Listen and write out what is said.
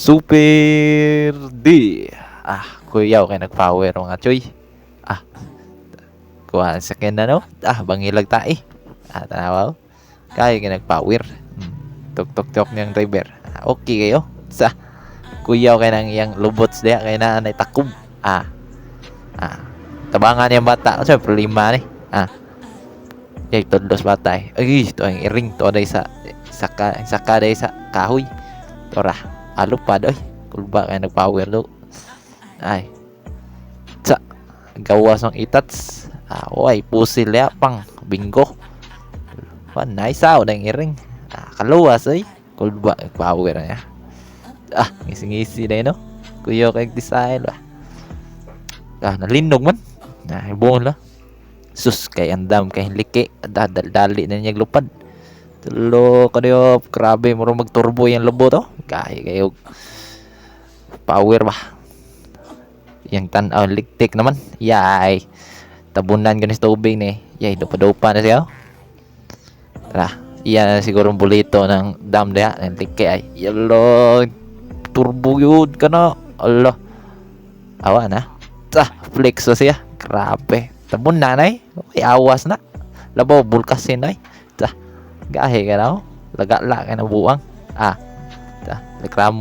Super D. Kuyaw kay nag-power mga choy. Ah, kuha sa kin no. Bangilag ta eh. Tanawa. Kaya kay nag-power. Tok niyang driver. Okay kayo. Sa kuyaw kay nang iyang lubots diya kay na anay takob. Tabangan yung bata. Ano problema ni? Yay tudlos bata eh. Ay, ito ang iring to day sa day sa kahoy. Tora, alupad oy. Kulba kay nag-power do. Ay. Sa gawas ng itats. Oy, pusil ya pang bingo. Nice dang iring. Kaluwas oy. Kulba power niya. Ngisi-ngisi na no. Kuyo kay design ba. Nalinog man. Ibon la. Sus kay andam kay liki. Dali na niya lupad. Tulo kayo, grabe mo magturbo yung lobo to. Kaya kayo power ba. Yang tanaw liktik naman. Yay. Tabunan ko sa tubig ni. Yay, dopa-dopa na siya. Tara, iyan siguro bulito ng dam diya. Ng liki ay. Yalo, turbo yun ka na. Allah. Awa na. Flexo siya. Grabe. Tabon na na eh. Ay, awas na. Labaw, bulkasin na eh. Gahe ka na oh. Lagala ka na buwang. Reklamo.